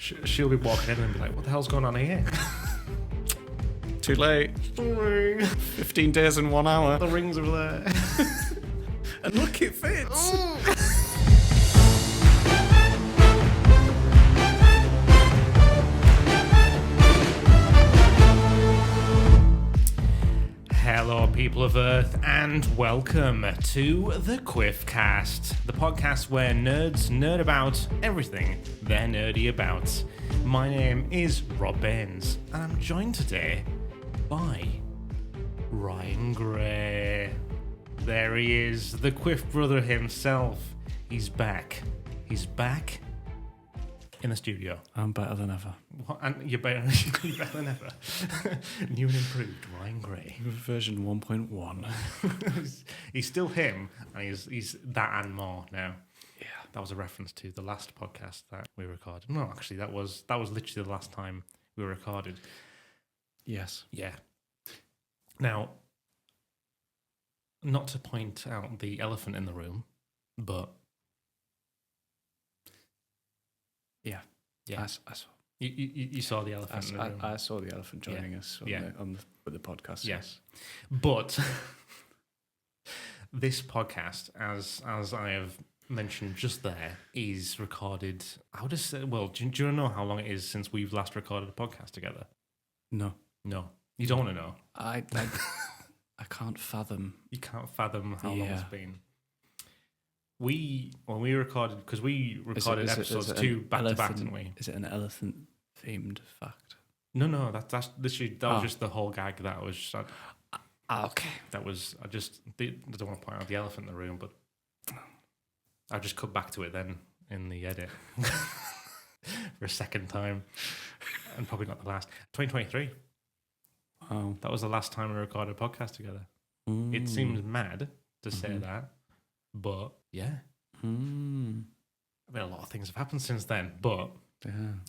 She'll be walking in and be like, what the hell's going on here? Too late. 15 days and 1 hour. The rings are there. And look, it fits. Hello, people of Earth, and welcome to the QuiffCast, the podcast where nerds nerd about everything they're nerdy about. My name is Rob Baines, and I'm joined today by Ryan Gray. There he is, the Quiff brother himself. He's back. He's back in the studio. I'm better than ever. What? And you're better than ever. New and improved Ryan Gray. Version 1.1. He's still him, and he's that and more now. Yeah. That was a reference to the last podcast that we recorded. No, actually, that was literally the last time we recorded. Yes. Yeah. Now, not to point out the elephant in the room, but Yeah. I saw. You saw the elephant in the room. I saw the elephant joining us on the podcast. Yes. But this podcast, as I have mentioned just there, is recorded. How does it? Well, do you know how long it is since we've last recorded a podcast together? No. You don't want to know. I can't fathom. You can't fathom how long it's been. When we recorded, because we recorded episodes 2 back to back, didn't we? Is it an elephant themed fact? No, that's literally was just the whole gag. That was just, okay. That was I don't want to point out the elephant in the room, but I'll just cut back to it then in the edit for a second time, and probably not the last. 2023. Wow. That was the last time we recorded a podcast together. It seems mad to say that, but yeah. I mean, a lot of things have happened since then, but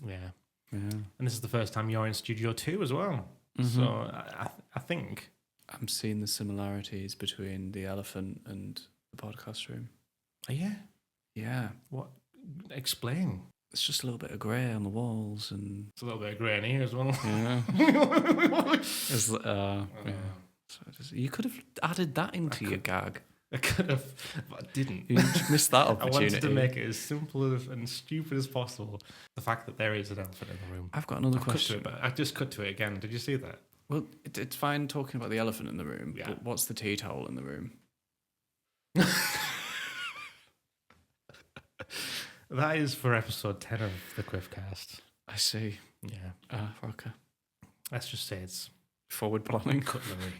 yeah. And this is the first time you're in Studio 2 as well. So I think I'm seeing the similarities between the elephant and the podcast room. Yeah. Yeah. What? Explain. It's just a little bit of grey on the walls, and it's a little bit of grey in here as well. Yeah. So you could have added that into your gag. I could have, but I didn't. You missed that opportunity. I wanted to make it as simple and stupid as possible. The fact that there is an elephant in the room. I've got another question. But I just cut to it again. Did you see that? Well, it's fine talking about the elephant in the room, but what's the tea towel in the room? That is for episode 10 of the QuiffCast. I see. Yeah. Okay. Let's just say it's forward planning. Cutlery.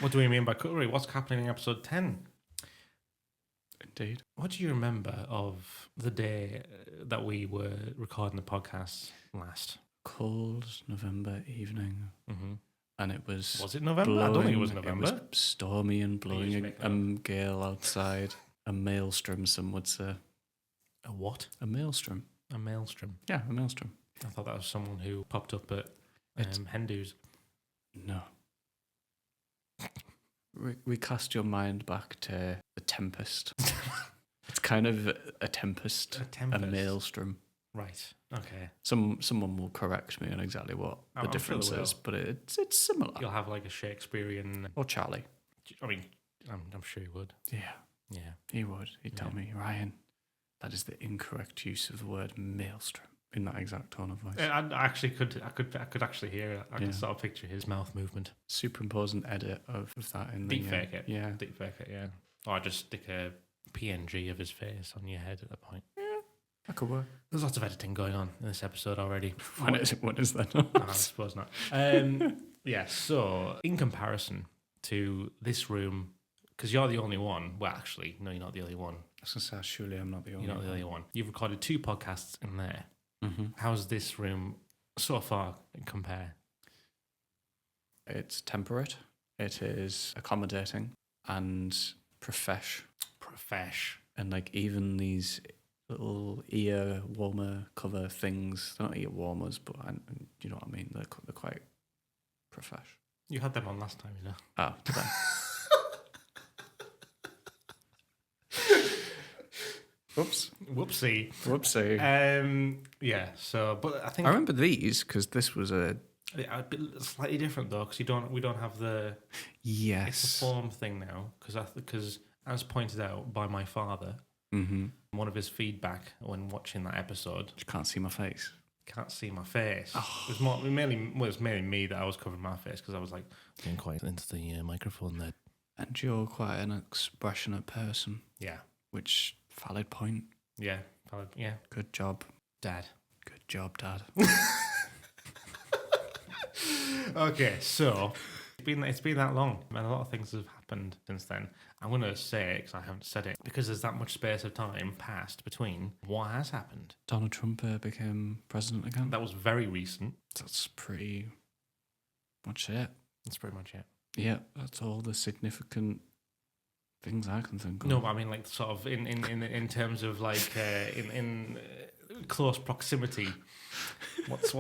What do we mean by cutlery? What's happening in episode 10? Indeed. What do you remember of the day that we were recording the podcast last? Cold November evening. And it was... Was it November? I don't think it was November. It was stormy and blowing a gale outside. A maelstrom, some would say. A what? A maelstrom. A maelstrom? Yeah, a maelstrom. I thought that was someone who popped up at Hendo's. No. Recast your mind back to the Tempest. It's kind of a tempest. A maelstrom. Right. Okay. Someone will correct me on exactly what the difference is, but it's similar. You'll have like a Shakespearean... Or Charlie. I mean, I'm sure you would. Yeah. Yeah. He would. He'd tell me, Ryan, that is the incorrect use of the word maelstrom in that exact tone of voice. I actually could actually hear it. I could sort of picture his mouth movement. Superimpose an edit of that in deep fake it. Yeah. Deep fake it, yeah. Or just stick a PNG of his face on your head at that point. Yeah. That could work. There's lots of editing going on in this episode already. When is that? No, I suppose not. Yeah, so in comparison to this room, because you're the only one. Well, actually, no, you're not the only one. I was going to say, surely I'm not the only one. You're not the only one. You've recorded 2 podcasts in there. How's this room so far compare? It's temperate. It is accommodating and profesh. And like even these little ear warmer cover things, they're not ear warmers, but you know what I mean? They're quite profesh. You had them on last time, you know. Oh, did I? Whoopsie. Yeah. So, but I think I remember these because this was a bit slightly different though, because we don't have the yes. It's a form thing now, because as pointed out by my father, one of his feedback when watching that episode, You can't see my face. Can't see my face. Oh. It was mainly me that I was covering my face because I was like getting quite into the microphone there. And you're quite an expressionate person. Yeah. Which, valid point. Yeah. Valid. Yeah. Good job. Dad. Good job, Dad. Okay, so it's been that long, and a lot of things have happened since then. I'm going to say it because I haven't said it, because there's that much space of time passed between what has happened. Donald Trump became president again. That was very recent. That's pretty much it. That's pretty much it. Yeah, that's all the significant things I can think of. No, but I mean, like, sort of in terms of like in close proximity. What's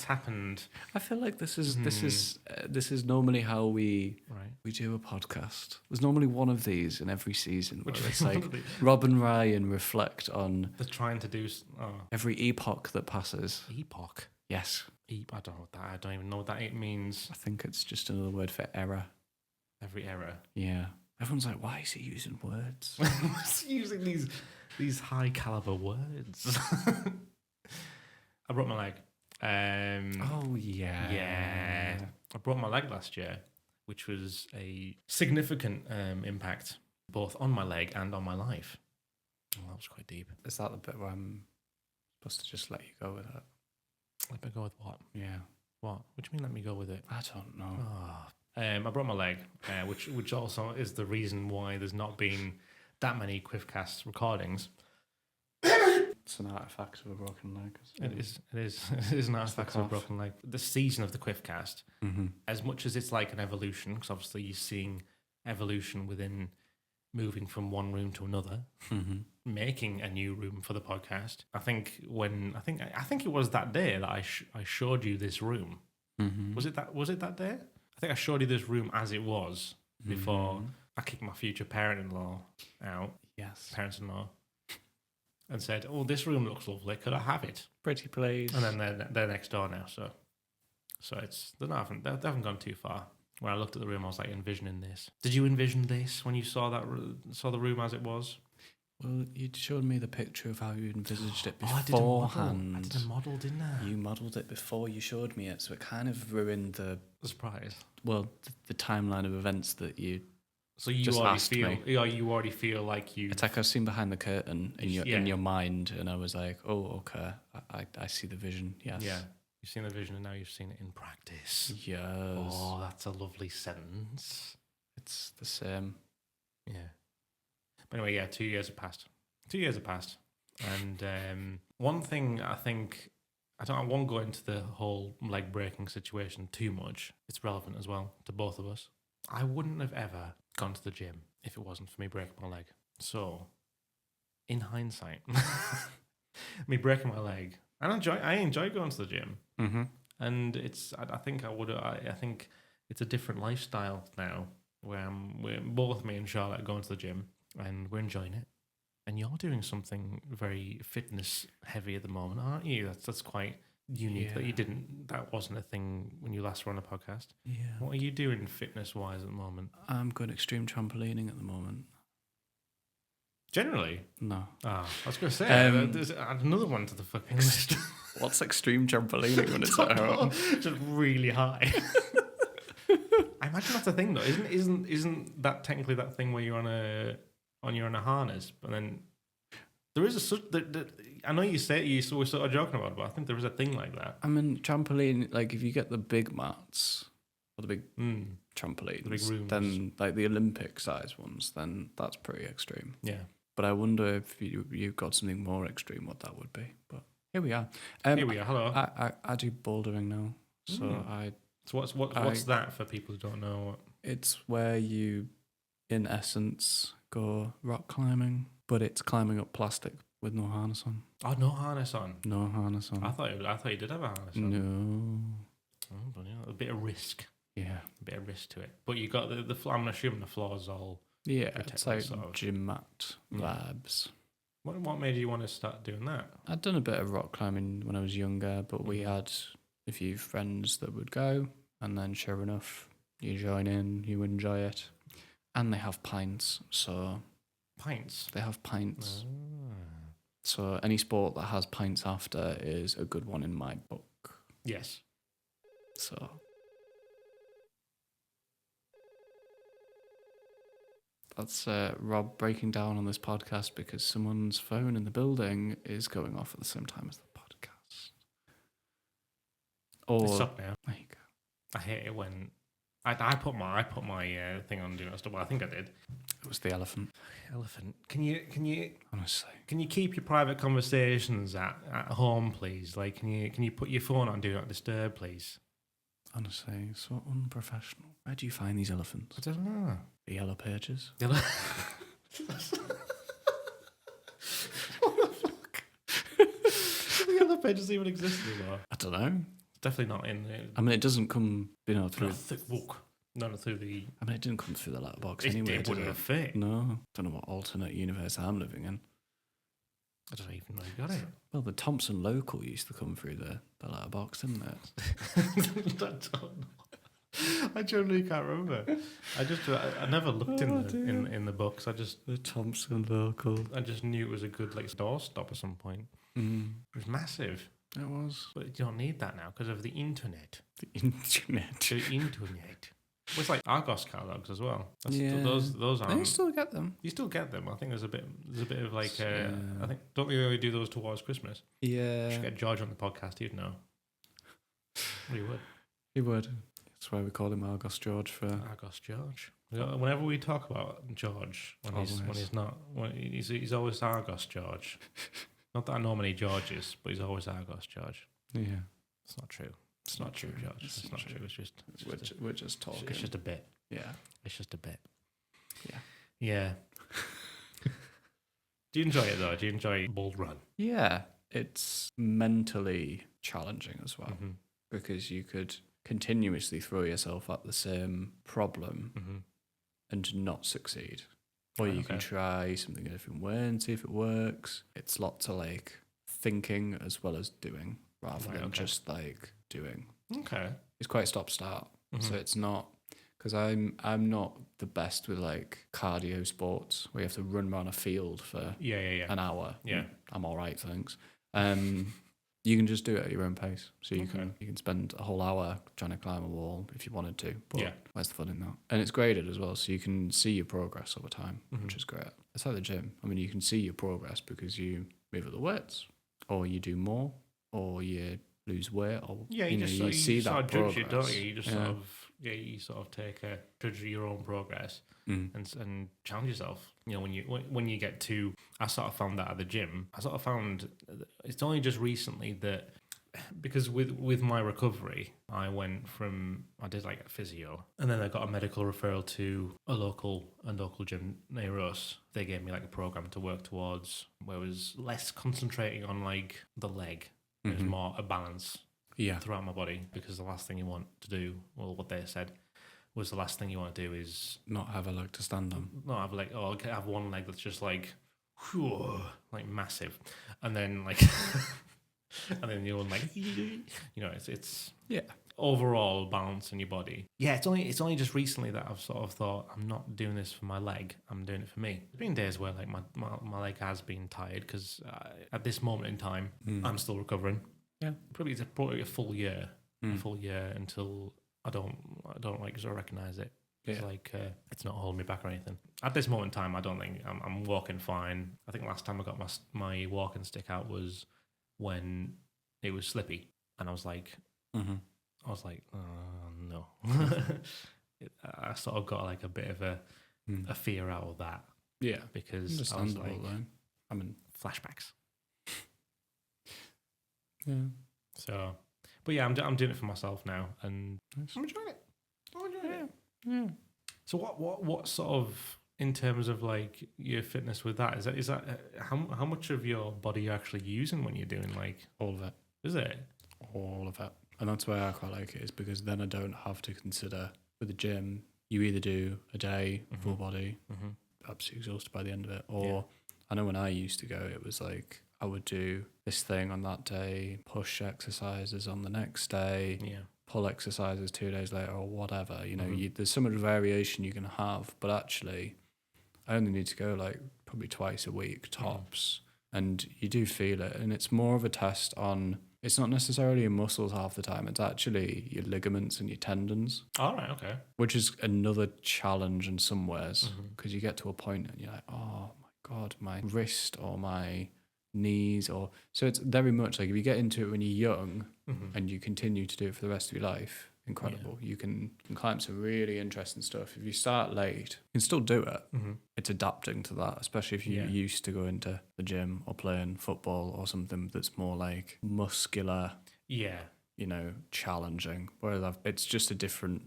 happened? I feel like this is normally how we do a podcast. There's normally one of these in every season where it's like Rob and Ryan reflect on they're trying to do every epoch that passes. Epoch. Yes. I don't know what that. I don't even know what that it means. I think it's just another word for error. Every error. Yeah. Everyone's like, why is he using words? What's he using these high caliber words? I broke my leg. Oh yeah. Yeah. I broke my leg last year, which was a significant impact both on my leg and on my life. Oh, that was quite deep. Is that the bit where I'm supposed to just let you go with it? Let me go with what? Yeah. What? What do you mean let me go with it? I don't know. Oh. I broke my leg, which also is the reason why there's not been that many QuiffCast recordings. It's an artifact of a broken leg. It is an artifact of a broken leg. The season of the QuiffCast, as much as it's like an evolution, because obviously you're seeing evolution within moving from one room to another, making a new room for the podcast. I think it was that day that I showed you this room. Was it that day? I think I showed you this room as it was before I kicked my future parent-in-law out. Yes. Parents-in-law. And said, "Oh, this room looks lovely. Could I have it?" Pretty please. And then they're next door now, so they haven't gone too far. When I looked at the room, I was like envisioning this. Did you envision this when you saw the room as it was? Well, you showed me the picture of how you envisaged it beforehand. I did a model, didn't I? You modelled it before you showed me it, so it kind of ruined the surprise. Well, the timeline of events that you. So you already feel like you. It's like I've seen behind the curtain in your mind, and I was like, oh, okay, I see the vision. Yes. Yeah. You've seen the vision, and now you've seen it in practice. Yes. Oh, that's a lovely sentence. It's the same. Yeah. But anyway, yeah, 2 years have passed. 2 years have passed. And one thing I won't go into the whole leg breaking situation too much. It's relevant as well to both of us. I wouldn't have ever gone to the gym if it wasn't for me breaking my leg. So, in hindsight, me breaking my leg, I enjoy going to the gym. And I think it's a different lifestyle now where we're both me and Charlotte going to the gym and we're enjoying it. And you're doing something very fitness heavy at the moment, aren't you? That's quite unique that wasn't a thing when you last were on a podcast. Yeah. What are you doing fitness wise at the moment? I'm going extreme trampolining at the moment. Generally? No. I was going to say, there's another one to the fucking list. What's extreme trampolining when it's at home? Just really high. I imagine that's a thing though. Isn't that technically that thing where you're on a harness, but then there is I know you say we're sort of joking about it, but I think there is a thing like that. I mean, trampoline, like if you get the big mats or the big trampolines, the big rooms, then like the Olympic size ones, then that's pretty extreme. Yeah. But I wonder if you got something more extreme, what that would be. But here we are. Here we are. Hello. I do bouldering now, so So what's that for people who don't know? It's where you, in essence, go rock climbing, but it's climbing up plastic with no harness on. Oh, no harness on. No harness on. I thought you did have a harness on. No. Oh, but yeah, a bit of risk. Yeah, a bit of risk to it. But you got the floor. I'm assuming the floor's all. Yeah, it's like sort of gym mat vibes. What made you want to start doing that? I'd done a bit of rock climbing when I was younger, but we had a few friends that would go, and then sure enough, you join in, you enjoy it. And they have pints, so... Pints? They have pints. So any sport that has pints after is a good one in my book. Yes. So... That's Rob breaking down on this podcast because someone's phone in the building is going off at the same time as the podcast. Or It's up now. There you go. I hate it when I put my thing on do not stop. Well, I think I did. It was the elephant. Elephant. Can you Honestly. Can you keep your private conversations at home, please? Like, can you put your phone on do not disturb, please? Honestly, so unprofessional. Where do you find these elephants? I don't know. The yellow pages. What the fuck? Do the yellow pages even exist anymore? I don't know. It's definitely not in there. I mean, it doesn't come, through... Not through the... I mean, it didn't come through the letterbox anyway, It wouldn't have fit. No. Don't know what alternate universe I'm living in. I don't even know you got it. Well, the Thompson local used to come through the letterbox, didn't it? I don't know. I genuinely can't remember. I never looked in the books. The Thompson local. I just knew it was a good doorstop at some point. Mm. It was massive. It was. But you don't need that now because of the internet. The internet. The internet. Well, it's like Argos catalogs as well. Yeah. Those aren't. You still get them. You still get them. I think there's a bit of like. I think don't we only do those towards Christmas? Yeah. You should get George on the podcast. He'd know. Well, you would. He would. That's why we call him Argos George for Argos George. Whenever we talk about George, he's always Argos George. Not that I know many Georges, but he's always Argos George. Yeah. It's not true. It's not true, George. It's not true. We're just talking. It's just a bit. Yeah. It's just a bit. Yeah. Yeah. Do you enjoy it though? Do you enjoy Bold Run? Yeah. It's mentally challenging as well Mm-hmm. because you could continuously throw yourself at the same problem and not succeed. Or you can try something a different way and see if it works. It's lots of like thinking as well as doing rather than just like doing. Okay. It's quite stop-start. So it's not... Because I'm not the best with like cardio sports where you have to run around a field for an hour. Yeah. I'm all right, thanks. You can just do it at your own pace. So you can spend a whole hour trying to climb a wall if you wanted to. But where's the fun in that? And it's graded as well, so you can see your progress over time, which is great. It's like the gym. I mean, you can see your progress because you move up the weights, or you do more, or you lose weight, or you see that progress. Judge it, don't you? You just sort of take a judge of your own progress and challenge yourself. You know, when you get to, I sort of found that at the gym. I sort of found it's only just recently that because with my recovery, I did like a physio, and then I got a medical referral to a local gym near us. They gave me like a program to work towards where it was less concentrating on like the leg. It was more a balance throughout my body, because the last thing you want to do, well, what they said was the last thing you want to do is not have a leg to stand on. Not have like, have one leg that's just like, whew, like massive, and then like, and then the other one like, it's overall balance in your body. Yeah, it's only just recently that I've sort of thought I'm not doing this for my leg. I'm doing it for me. There's been days where like my leg has been tired because at this moment in time I'm still recovering. Yeah, probably a full year, until I don't like sort of recognize it. It's like it's not holding me back or anything. At this moment in time, I don't think I'm walking fine. I think last time I got my walking stick out was when it was slippy, and I was like, no. I sort of got like a bit of a fear out of that. Yeah, because I was like, I mean, flashbacks. Yeah. So, but yeah, I'm doing it for myself now, and I'm enjoying it. Yeah. So what sort of, in terms of like your fitness with that, is that how much of your body you're actually using when you're doing like all of it? Is it all of it? And that's why I quite like it, is because then I don't have to consider with the gym. You either do a day full body, absolutely exhausted by the end of it, or I know when I used to go, it was like I would do this thing on that day, push exercises on the next day, pull exercises 2 days later or whatever. You know, there's so much variation you can have, but actually I only need to go like probably twice a week tops. And you do feel it. And it's more of a test on, it's not necessarily your muscles half the time. It's actually your ligaments and your tendons. All right, okay. Which is another challenge in some ways, because you get to a point and you're like, oh my God, my wrist or my knees or... So it's very much like if you get into it when you're young and you continue to do it for the rest of your life, incredible. You can climb some really interesting stuff. If you start late, you can still do it. It's adapting to that, especially if you're used to going to the gym or playing football or something that's more like muscular, you know, challenging. Whereas it's just a different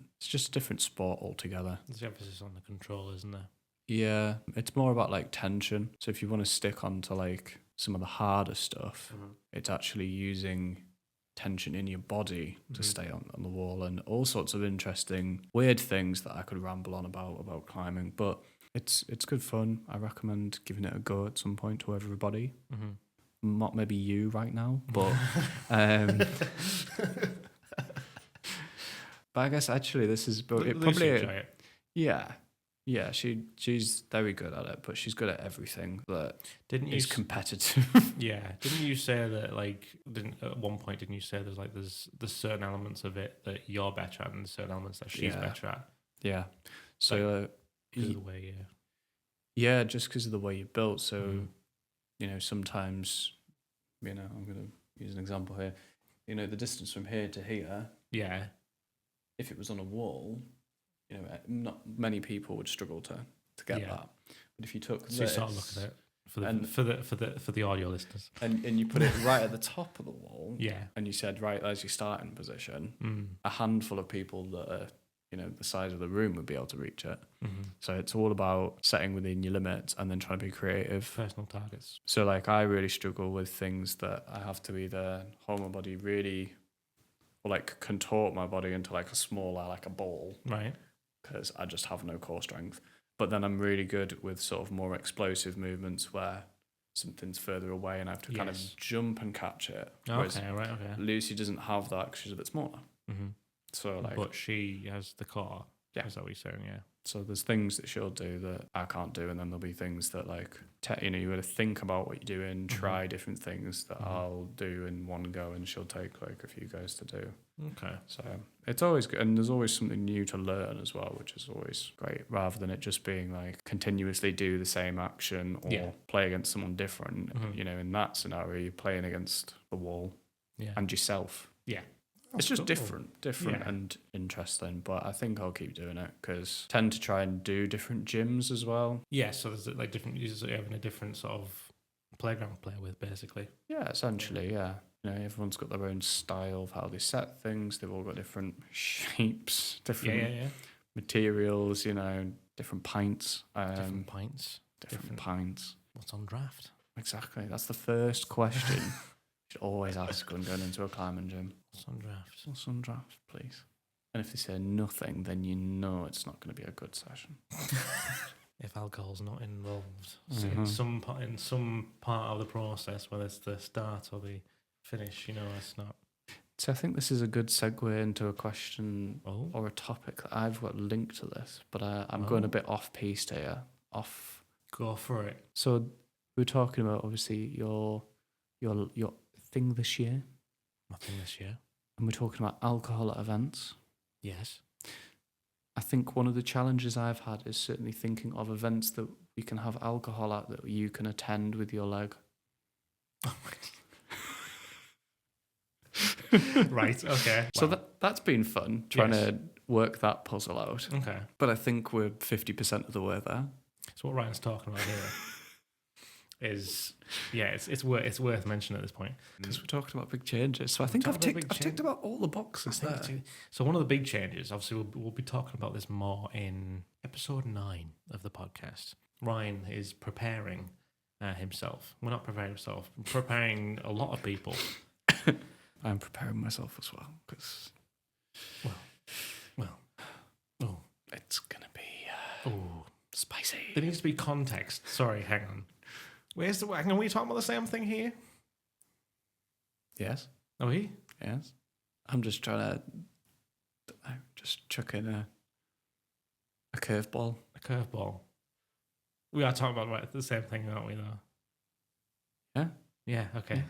sport altogether. There's emphasis on the control, isn't there? Yeah, it's more about like tension. So if you want to stick on to like some of the harder stuff, it's actually using tension in your body to stay on the wall, and all sorts of interesting weird things that I could ramble on about climbing, but it's good fun. I recommend giving it a go at some point to everybody. Not maybe you right now, but but I guess actually this is it probably yeah, she's very good at it, but she's good at everything that is competitive. Didn't you say that at one point didn't you say there's certain elements of it that you're better at and certain elements that she's better at? Yeah. So because of the way just because of the way you're built. So you know, sometimes, you know, I'm gonna use an example here. You know, the distance from here to here. Yeah. If it was on a wall, you know, not many people would struggle to get that. But if you took so this, you sort of look at it for the audio listeners, and you put it right at the top of the wall, and you said right as your starting position, a handful of people that are, you know, the size of the room would be able to reach it. So it's all about setting within your limits and then trying to be creative. Personal targets. So like I really struggle with things that I have to either hold my body really, or like contort my body into like a smaller, like a ball, right? Because I just have no core strength. But then I'm really good with sort of more explosive movements where something's further away and I have to kind of jump and catch it. Okay. Lucy doesn't have that because she's a bit smaller. So like, but she has the core. Yeah, is that what you're saying? Yeah. So there's things that she'll do that I can't do, and then there'll be things that like you know, you got to think about what you're doing, try different things that I'll do in one go, and she'll take like a few goes to do. Okay. So it's always good, and there's always something new to learn as well, which is always great, rather than it just being like continuously do the same action or play against someone different. You know, in that scenario, you're playing against the wall and yourself. Yeah. It's just different and interesting, but I think I'll keep doing it because I tend to try and do different gyms as well. Yeah, so there's like different users having a different sort of playground to play with, basically. Yeah, essentially, yeah. You know, everyone's got their own style of how they set things. They've all got different shapes, different materials, you know, different pints. Different pints? Different pints. What's on draft? Exactly. That's the first question you should always ask when going into a climbing gym. What's on draft? What's on draft, please? And if they say nothing, then you know it's not going to be a good session. If alcohol's not involved in some part of the process, whether it's the start or the finish, you know, it's not. So I think this is a good segue into a question or a topic that I've got linked to this, but I'm going a bit off-piste here. Go for it. So we were talking about, obviously, your thing this year. My thing this year. And we're talking about alcohol at events. Yes. I think one of the challenges I've had is certainly thinking of events that we can have alcohol at that you can attend with your leg. Oh my Right, okay. So that's been fun, trying to work that puzzle out. Okay. But I think we're 50% of the way there. So what Ryan's talking about here is, it's worth mentioning at this point. Because we're talking about big changes. So I think I've ticked about all the boxes there. So one of the big changes, obviously we'll be talking about this more in episode 9 of the podcast. Ryan is preparing himself. We're not preparing himself. We're preparing a lot of people. I'm preparing myself as well, because... Well, it's going to be spicy. There needs to be context. Sorry, hang on. Where's the? Can we talk about the same thing here? Yes. Are we? Yes. I'm just trying to just chuck in a curveball. A curveball. We are talking about the same thing, aren't we? Though. Yeah. Yeah. Okay.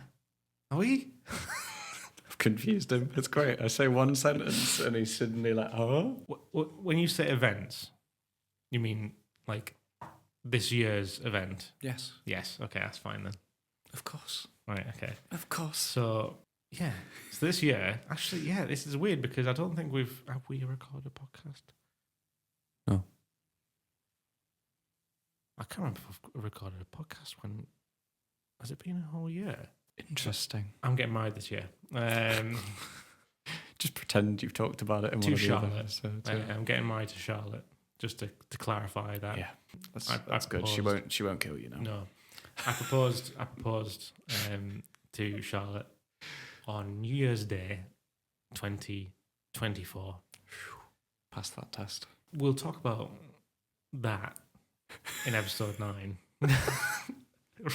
Are we? I've confused him. It's great. I say one sentence and he's suddenly like, "Oh." When you say events, you mean like this year's event? Yes. Yes. Okay, that's fine then. Of course. Right. Okay. Of course. So yeah. So this year, actually, yeah, this is weird because I don't think have we recorded a podcast? No. I can't remember if I've recorded a podcast when. Has it been a whole year? Interesting. I'm getting married this year. Just pretend you've talked about it in To one of the Charlotte. other episodes. I'm getting married to Charlotte. Just to clarify that. Yeah, that's I good. She won't kill you now. No, I proposed to Charlotte on New Year's Day, 2024. Pass that test. We'll talk about that in episode 9.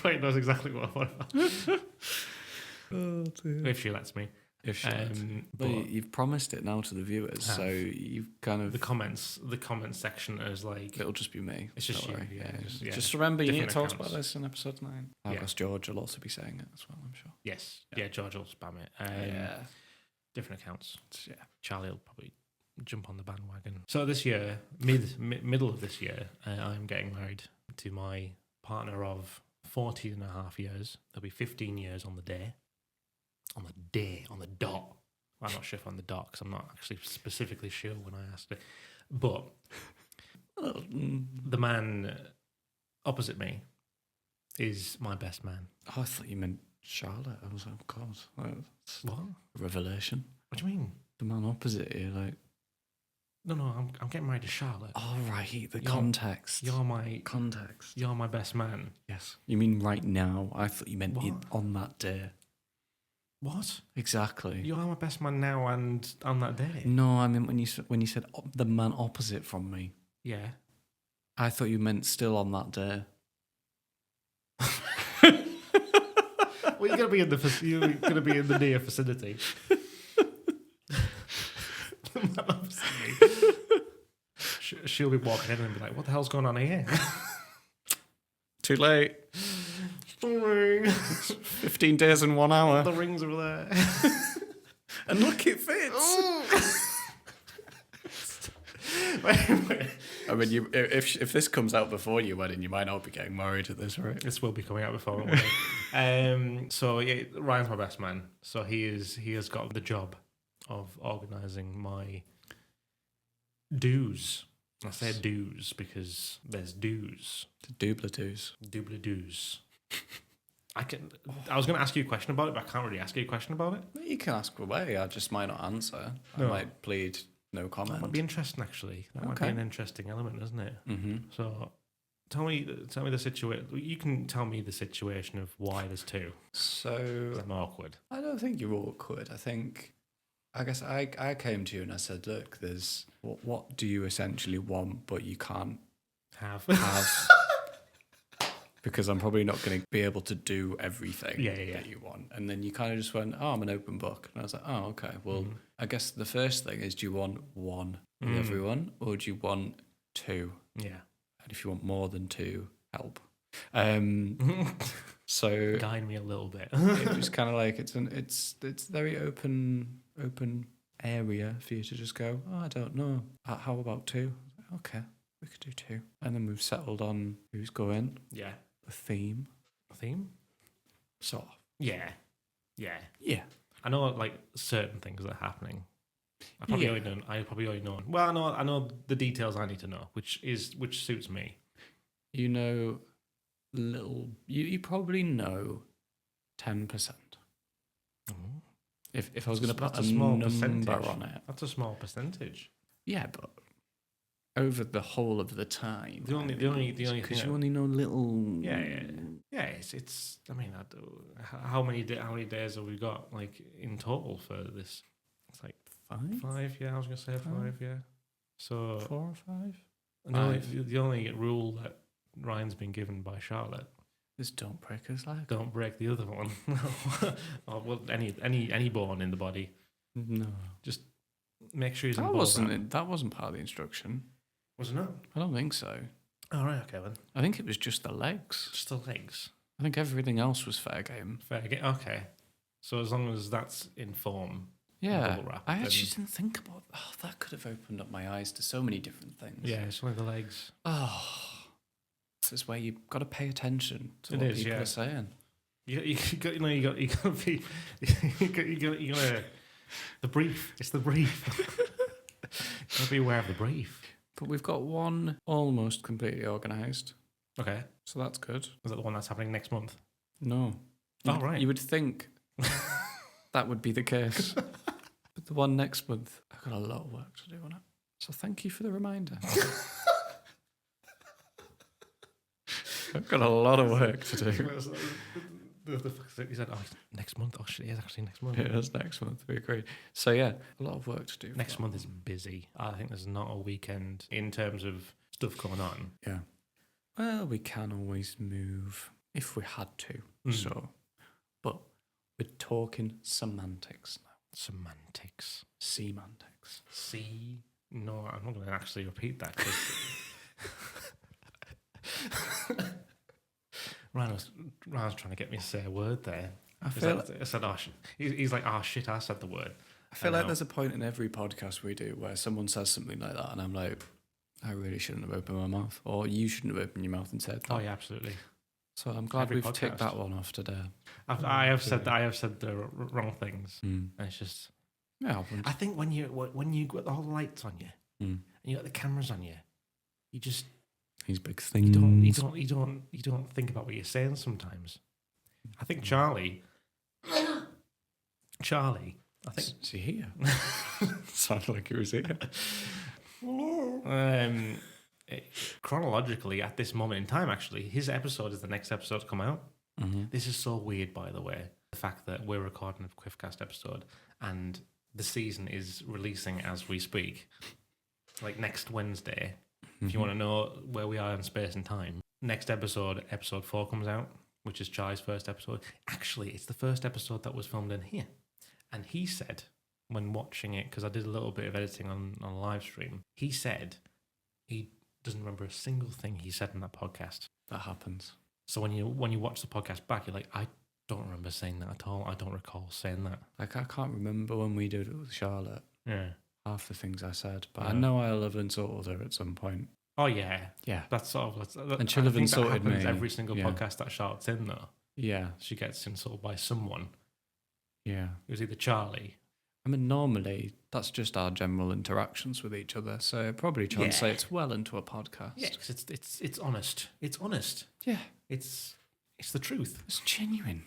Right, knows exactly what I want. Oh dear. If she lets me. If she lets. But you've promised it now to the viewers, so you've kind of the comments section is like it'll just be me. it's just don't you. worry. Yeah, Just remember, you need to Different talk about accounts. this in episode 9. Yeah. Because George will also be saying it as well, I'm sure. Yes. Yeah, George will spam it. Different accounts. Yeah. Charlie will probably jump on the bandwagon. So this year, middle of this year, I'm getting married to my partner of 14 and a half years. There'll be 15 years on the day. On the dot. Well, I'm not sure if on the dot because I'm not actually specifically sure when I asked it. But the man opposite me is my best man. Oh, I thought you meant Charlotte. I was like, of course. That's What? a revelation. What do you mean? The man opposite you, like. No, I'm getting married to Charlotte. Oh, right. Context. You're my context. You're my best man. Yes. You mean right now? I thought you meant on that day. What? Exactly. You are my best man now and on that day. No, I mean when you said the man opposite from me. Yeah. I thought you meant still on that day. Well, you're gonna be in the near vicinity. The man opposite me. She'll be walking in and be like, "What the hell's going on here?" Too late. 15 days and 1 hour. The rings are there. And look, it fits. Wait. I mean, if this comes out before your wedding, you might not be getting married at this rate. This will be coming out before my wedding. So yeah, Ryan's my best man. So he has got the job of organising my dues. I say dues because there's dues. The doobly-doos. Doobly-doos. I was going to ask you a question about it, but I can't really ask you a question about it. You can ask away. I just might not answer. No. I might plead no comment. That might be interesting, actually. That might be an interesting element, isn't it? Mm-hmm. So, tell me the situation. You can tell me the situation of why there's 2. So I'm awkward. I don't think you're awkward. I guess I came to you and I said, look, there's what do you essentially want, but you can't Have. because I'm probably not going to be able to do everything Yeah. that you want. And then you kind of just went, oh, I'm an open book. And I was like, oh, okay. Well, I guess the first thing is, do you want 1 with everyone or do you want 2? Yeah. And if you want more than 2, help. So Guide me a little bit. it was kind of like it's very open area for you to just go, oh, I don't know. How about 2? Okay, we could do 2. And then we've settled on who's going. Yeah. The theme. Theme? Sort of. Yeah. I know like certain things that are happening. I probably already know. Well, I know the details I need to know, which suits me. You know, you probably know 10%. Mm-hmm. If I was going to put That's a small number percentage on it. That's a small percentage. Yeah, but over the whole of the time. The only thing because you only know little. Yeah. It's. I mean, how many days have we got like in total for this? It's like 5. 5. Yeah, I was gonna say 5. Yeah. So 4 or 5. the only rule that Ryan's been given by Charlotte Just don't break his leg. Don't break the other one. Or well, any bone in the body. No. Just make sure he's in That ball wasn't wrap. it. That wasn't part of the instruction. Was it not? I don't think so. All right, okay then. I think it was just the legs. Just the legs. I think everything else was fair game. Fair game. Okay. So as long as that's in form. Yeah. Bubble wrap, I then- actually didn't think about. Oh, that could have opened up my eyes to so many different things. Yeah, it's only the legs. Oh, this is where you've got to pay attention to It what is, people yeah. are saying. You got to be you got to the brief. It's the brief. You got to be aware of the brief. But we've got one almost completely organised, Okay. so that's good. Is that the one that's happening next month? No. Oh, right. You would think that would be the case. But the one next month, I've got a lot of work to do on it. So thank you for the reminder. I've got a lot of work to do. He said, "Oh, next month." Oh shit, it is actually next month. It is next month, we agree. So yeah, a lot of work to do. for Next that month one. is busy. I think there's not a weekend in terms of stuff going on. Yeah. Well, we can always move if we had to. So, but we're talking semantics now. Semantics. Semantics. See? No, I'm not going to actually repeat that. 'Cause Ryan was trying to get me to say a word there. I feel I said, "Oh, he's like, oh shit, I said the word." I feel like there's a point in every podcast we do where someone says something like that, and I'm like, I really shouldn't have opened my mouth, or you shouldn't have opened your mouth and said that. Oh yeah, absolutely. So I'm glad Every we've podcast. ticked that one off today. I have said the wrong things, Mm. and it's just. It happens. I think when you got all the lights on you Mm. and you got the cameras on you, you just These big you things. don't think about what you're saying sometimes. I think Charlie, I think Is he here? Sounded like he was here. chronologically at this moment in time, actually, his episode is the next episode to come out. Mm-hmm. This is so weird, by the way. The fact that we're recording a QuiffCast episode and the season is releasing as we speak, like next Wednesday. If you want to know where we are in space and time, next episode 4 comes out, which is Charlie's first episode. Actually, it's the first episode that was filmed in here. And he said, when watching it, because I did a little bit of editing on live stream, he said he doesn't remember a single thing he said in that podcast. That happens. So when you watch the podcast back, you're like, I don't remember saying that at all. I don't recall saying that. Like, I can't remember when we did it with Charlotte, Yeah. half the things I said, but Yeah. I know I'll have insulted her at some point. Oh, yeah. Yeah. That's sort of... And she'll have I think that insulted happens me. every single Yeah. podcast that Charlotte's in, though. Yeah. She gets insulted by someone. Yeah. It was either Charlie. I mean, normally that's just our general interactions with each other, so it probably translates well into a podcast. Yeah, 'cause it's honest. It's honest. Yeah. It's the truth. It's genuine.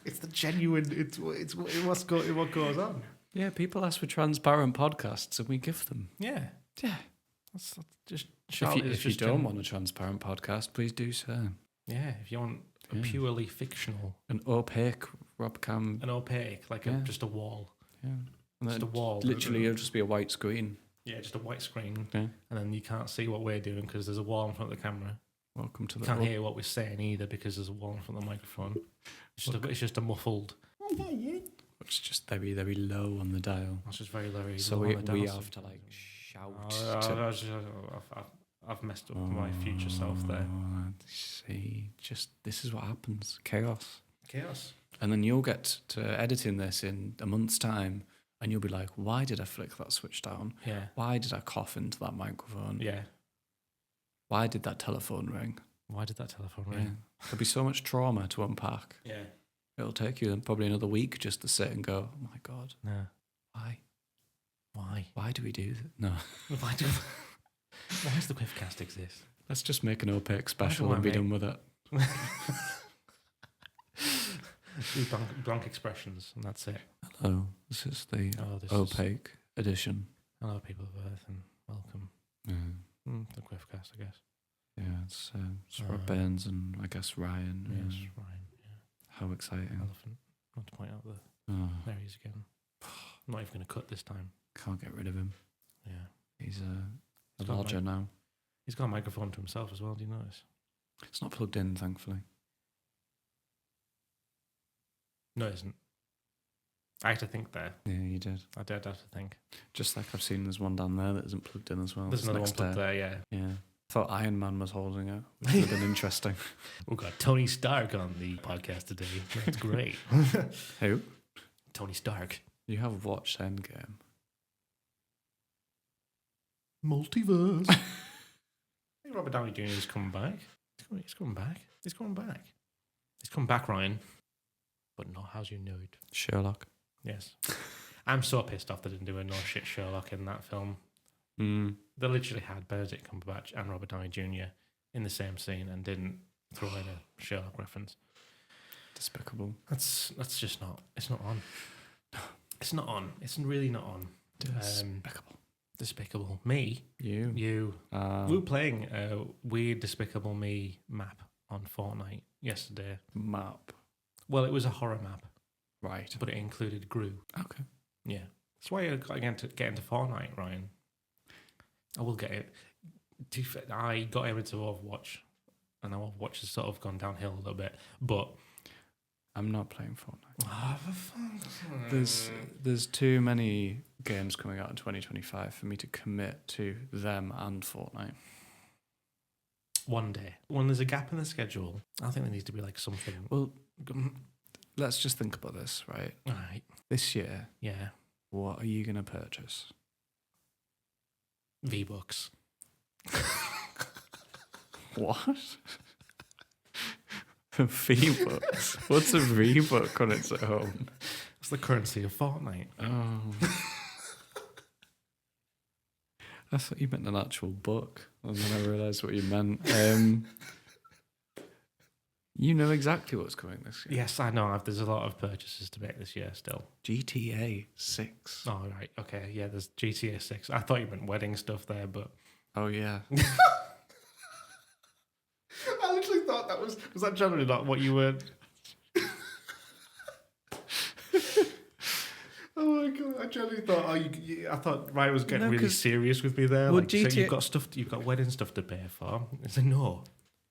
It's the genuine. It's what goes on. Yeah, people ask for transparent podcasts and we give them. Yeah, Yeah. that's just Charlotte. If you don't want a transparent podcast, please do so. Yeah, if you want a Yeah. purely fictional, An opaque webcam. an opaque, like Yeah. just a wall. Yeah. And Just then a wall. literally, it'll just be a white screen. Yeah, just a white screen, Yeah. and then you can't see what we're doing because there's a wall in front of the camera. Welcome to You the can't hear what we're saying either because there's a wall in front of the microphone. It's just a muffled. It's just very, very low on the dial. That's just very low. So we have to like shout. I've messed up my future self there. See, just this is what happens. Chaos. Chaos. And then you'll get to editing this in a month's time and you'll be like, why did I flick that switch down? Yeah. Why did I cough into that microphone? Yeah. Why did that telephone ring? Why did that telephone Yeah. ring? There'll be so much trauma to unpack. Yeah. It'll take you probably another week just to sit and go, oh my God, No. why? Why? Why do we do that? No. Why does the QuiffCast exist? Let's just make an opaque special I and be make- done with it. Do blank expressions, and that's it. Hello, this is the This opaque edition. Hello, people of Earth, and welcome. Yeah, The QuiffCast, I guess. yeah, it's Rob Burns and I guess Ryan. Yes, Yeah. Ryan. Yeah. How exciting. Elephant. I want to point out Oh, there he is again. I'm not even going to cut this time. can't get rid of him. Yeah. He's He's a got lodger now. He's got a microphone to himself as well. Do you notice? It's not plugged in, thankfully. No, it isn't. I had to think there. Yeah, you did. I did have to think. Just like I've seen there's one down there that isn't plugged in as well. There's another one plugged there, yeah. Yeah. I thought Iron Man was holding it, which would have been interesting. We've got Tony Stark on the podcast today. That's great. Who? Tony Stark. You have watched Endgame. Multiverse. I think Robert Downey Jr. is coming back. He's coming back. He's coming back. He's coming back, Ryan. But not how's you know it. Sherlock. Yes. I'm so pissed off they didn't do a no shit Sherlock in that film. Mm. They literally had Benedict Cumberbatch and Robert Downey Jr. in the same scene and didn't throw in a Sherlock reference. Despicable. That's just not. It's not on. It's not on. It's really not on. Despicable. Despicable Me. You. We were playing a weird Despicable Me map on Fortnite yesterday. Map. Well, it was a horror map. Right. But it included Gru. Okay. Yeah. That's why I got get into Fortnite, Ryan. I will get it. I got him into Overwatch, and now Overwatch has sort of gone downhill a little bit. But I'm not playing Fortnite. Oh, for There's too many games coming out in 2025 for me to commit to them and Fortnite. One day, when there's a gap in the schedule, I think there needs to be like something. Well, let's just think about this, right? All right. This year, Yeah. what are you going to purchase? V-Bucks. What? V-Bucks? What's a V-Buck on its own? It's the currency of Fortnite. Oh. I thought you meant an actual book, and then I realised what you meant. You know exactly what's coming this year. Yes, I know. There's a lot of purchases to make this year still. GTA 6. Oh, right. Okay. Yeah, there's GTA 6. I thought you meant wedding stuff there, but... Oh, yeah. I literally thought that was that generally not what you were... Oh my god! I genuinely thought, I thought Ryan was getting really serious with me there. Well, like, so you've got wedding stuff to pay for. It's like, no,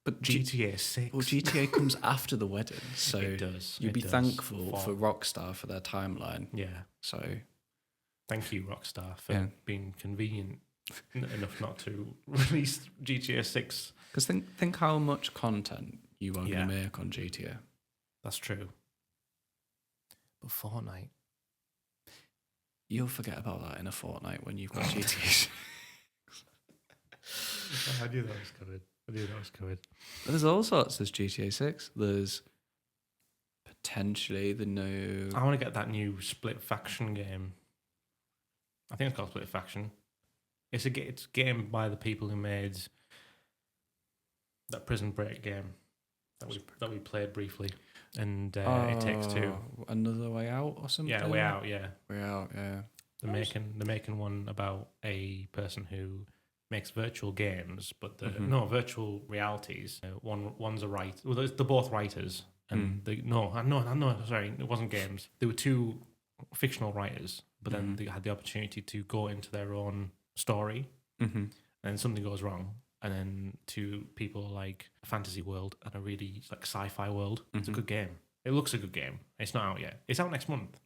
but GTA 6. Well, GTA comes after the wedding, so it does. You'd be thankful for Rockstar for their timeline. Yeah. So, thank you, Rockstar, for being convenient enough not to release GTA 6. Because think how much content you are going to make on GTA. That's true. But Fortnite. You'll forget about that in a fortnight when you've got GTA. I knew that was coming. But there's all sorts. There's GTA 6. There's potentially the new... I want to get that new Split Faction game. I think it's called Split Faction. It's a game by the people who made that Prison Break game that we played briefly. And It Takes Two. Another Way Out or something? Yeah, Way Out, yeah. Way Out, yeah. They're making one about a person who makes virtual games, but virtual realities. One's a writer. Well, they're both writers, and sorry, it wasn't games. There were two fictional writers, but then they had the opportunity to go into their own story, and something goes wrong. And then two people like a fantasy world and a really like sci-fi world. It's a good game. It looks a good game. It's not out yet. It's out next month.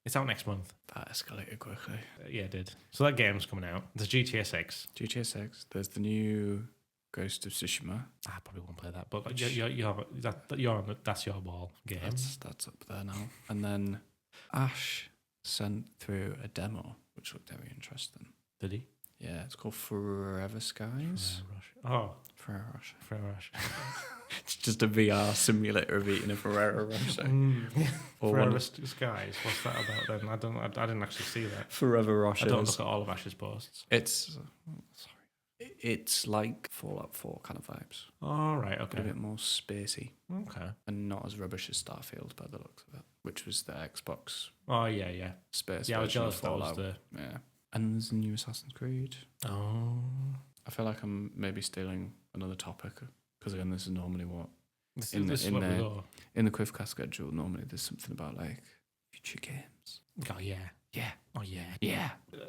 That escalated quickly. Yeah, it did. So that game's coming out. There's GTA 6. GTA 6. There's the new Ghost of Tsushima. I probably won't play that, but that's your ball game. That's up there now. And then Ash sent through a demo, which looked very interesting. Did he? Yeah, it's called Forever Skies. Forever Rush. It's just a VR simulator of eating a Ferrero Rocher. Forever Skies. What's that about then? I didn't actually see that. Forever Rocher. I don't look at all of Ash's posts. It's like Fallout 4 kind of vibes. All right, okay. But a bit more spacey. Okay. And not as rubbish as Starfield by the looks of it, which was the Xbox. Oh yeah. Space. Yeah, I was jealous of Fallout. Yeah. And there's a new Assassin's Creed. Oh. I feel like I'm maybe stealing another topic because again, this is normally what in the QuiffCast schedule. Normally, there's something about like future games. Oh yeah.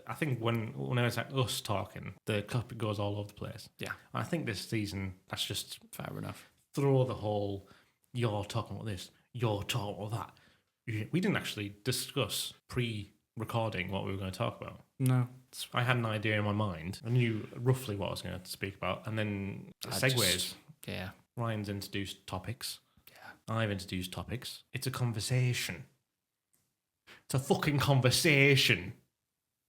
I think when it's like us talking, the topic goes all over the place. Yeah. I think this season that's just fair enough. throw the whole, you're talking about this, you're talking about that. We didn't actually discuss pre-recording what we were going to talk about. No. I had an idea in my mind. I knew roughly what I was going to speak about. And then segues. Yeah. Ryan's introduced topics. Yeah. I've introduced topics. It's a conversation. It's a fucking conversation.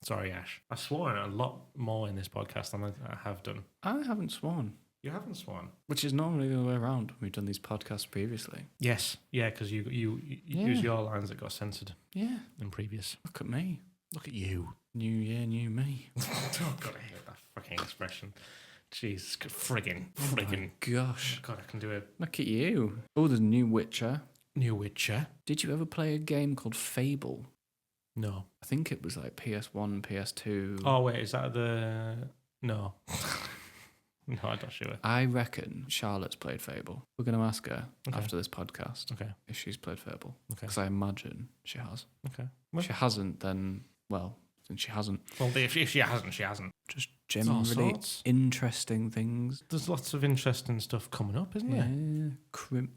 Sorry, Ash. I've sworn a lot more in this podcast than I have done. I haven't sworn. You haven't sworn? Which is normally the other way around. We've done these podcasts previously. Yes. Yeah, because you use your lines that got censored. Yeah. In previous. Look at me. Look at you. New year, new me. Oh, God, I hate that fucking expression. Jesus, friggin'. Oh my gosh. God, I can do it. Look at you. Oh, there's a new Witcher. New Witcher? Did you ever play a game called Fable? No. I think it was like PS1, PS2. Oh, wait, is that the... No. No, I'm not sure. I reckon Charlotte's played Fable. We're going to ask her after this podcast if she's played Fable. Okay. Because I imagine she has. Okay. If she hasn't, then, well, since she hasn't. Well, if she hasn't, she hasn't. Just generally interesting things. There's lots of interesting stuff coming up, isn't there? Yeah.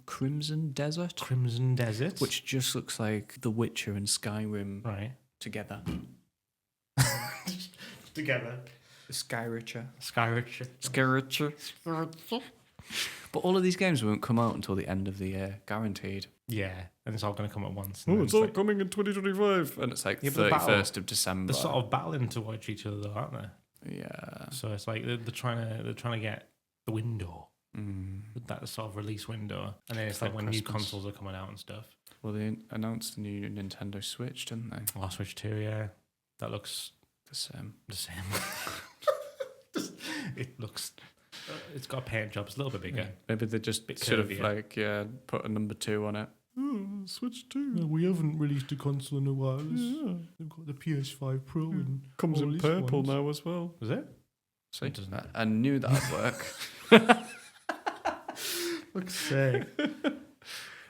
Crimson Desert. Crimson Desert. Which just looks like The Witcher and Skyrim together. Together. Skyricher. But all of these games won't come out until the end of the year, guaranteed. Yeah, and it's all going to come at once. Oh, it's all coming in 2025. And it's like 31st of December. They're sort of battling towards each other, though, aren't they? Yeah. So it's like they're trying to get the window, that sort of release window, and then it's like when new consoles are coming out and stuff. Well, they announced the new Nintendo Switch, didn't they? Oh, Switch 2, yeah. That looks the same. It looks. It's got a paint job. It's a little bit bigger. Yeah. Maybe they just sort of put a number 2 on it. Switch 2. No, we haven't released a console in a while. They've got the PS5 Pro and comes in purple now as well. Is it? See, I knew that'd work. Fuck's sake.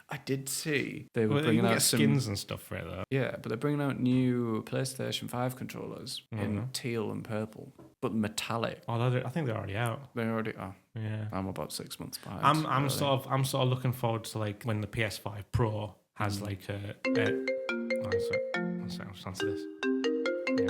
I did see they were bringing out some skins and stuff for it though. Yeah, but they're bringing out new PlayStation 5 controllers in teal and purple, but metallic. Oh, I think they're already out. They already are. Yeah, I'm about 6 months behind. I'm sort of looking forward to like when the PS5 Pro has like a. Oh, sorry, I'll just answer this. Yeah.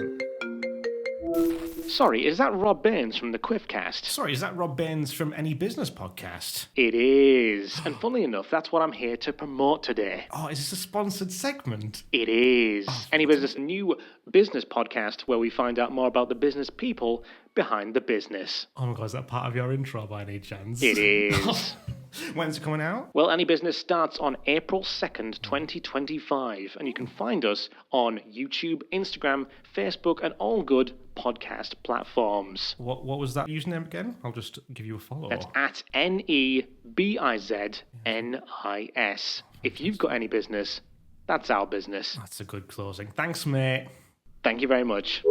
Sorry, is that Rob Baines from the QuiffCast? Sorry, is that Rob Baines from Any Business Podcast? It is. And funnily enough, that's what I'm here to promote today. Oh, is this a sponsored segment? It is. Any Business, a new business podcast where we find out more about the business people behind the business. Oh my God, is that part of your intro by any chance? It is. When's it coming out? Well, Any Business starts on April 2nd, 2025, and you can find us on YouTube, Instagram, Facebook, and all good podcast platforms. What was that username again? I'll just give you a follow. That's at NEBIZNIS. If you've got any business, that's our business. That's a good closing. Thanks, mate. Thank you very much.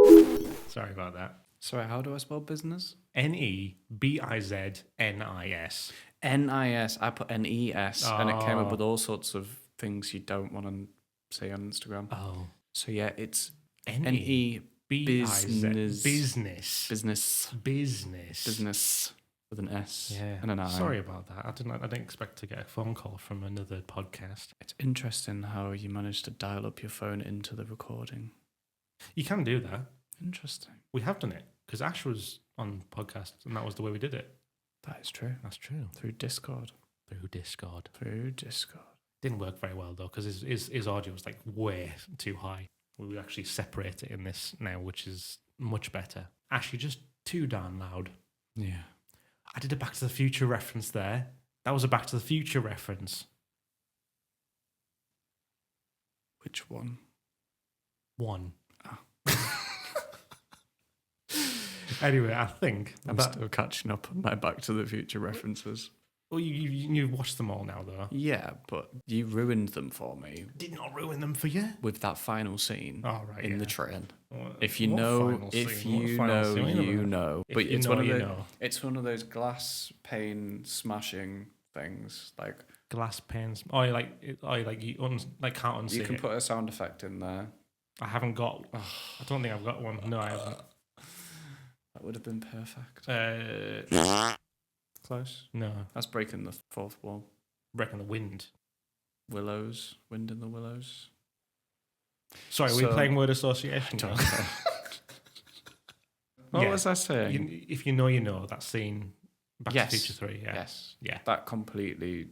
Sorry about that. Sorry, how do I spell business? NEBIZNIS. NIS. I put NES, and it came up with all sorts of things you don't want to say on Instagram. Oh. So yeah, it's NEBIZ. Business with an S and an I. Sorry about that. I didn't expect to get a phone call from another podcast. It's interesting how you managed to dial up your phone into the recording. You can do that. Interesting. We have done it because Ash was on podcast, and that was the way we did it. That is true. That's true. Through Discord. Didn't work very well though because his audio was like way too high. We actually separate it in this now, which is much better. Ash, you're just too darn loud. Yeah. I did a Back to the Future reference there. That was a Back to the Future reference. Which one? One. Anyway, I think I'm still catching up on my Back to the Future references. Well, you've watched them all now, though. Yeah, but you ruined them for me. Did not ruin them for you? With that final scene in the train. If you What know, final if scene? you What final know, scene? you know. If But you it's know, one of you the, know. it's one of those glass pane smashing things. Like Glass panes. You can't unsee you can it. put a sound effect in there. I haven't got. I don't think I've got one. No, I haven't. That would have been perfect. Close. No. That's breaking the fourth wall. Breaking the wind. Willows. Wind in the willows. Sorry, are we playing word association? What was I saying? If you know, you know. That scene, Back to the Future 3. Yeah. Yes. Yeah. That completely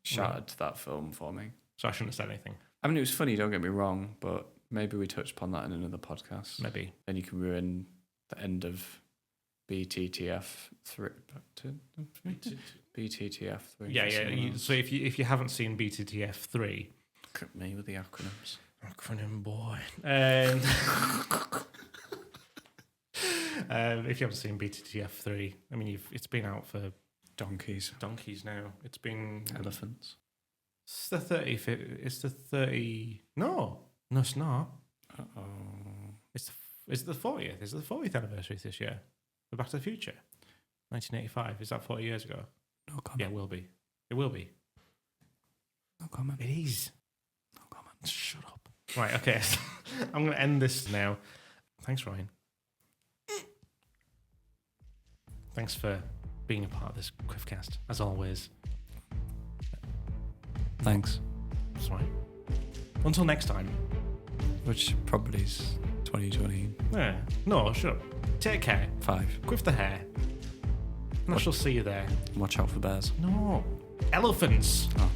shattered that film for me. So I shouldn't have said anything. I mean, it was funny, don't get me wrong, but maybe we touched upon that in another podcast. Maybe. Then you can ruin the end of BTTF 3. BTTF 3. Yeah. So if you haven't seen BTTF 3... Look at me with the acronyms. Acronym boy. If you haven't seen BTTF 3, I mean, it's been out for donkeys now. It's been... Elephants. It's the 30th. It's the 30... No, it's not. Uh-oh. It's the 40th. It's the 40th anniversary this year. The Back to the Future. 1985. Is that 40 years ago? No comment. Yeah, it will be. It will be. No comment. It is. No comment. Shut up. Right, okay. I'm going to end this now. Thanks, Ryan. Thanks for being a part of this QuiffCast, as always. Thanks. That's right. Until next time. Which probably is 2020. Yeah. No, shut up. Take care. 5. Quiff the hair. And I shall see you there. Watch out for bears. No. Elephants. Oh.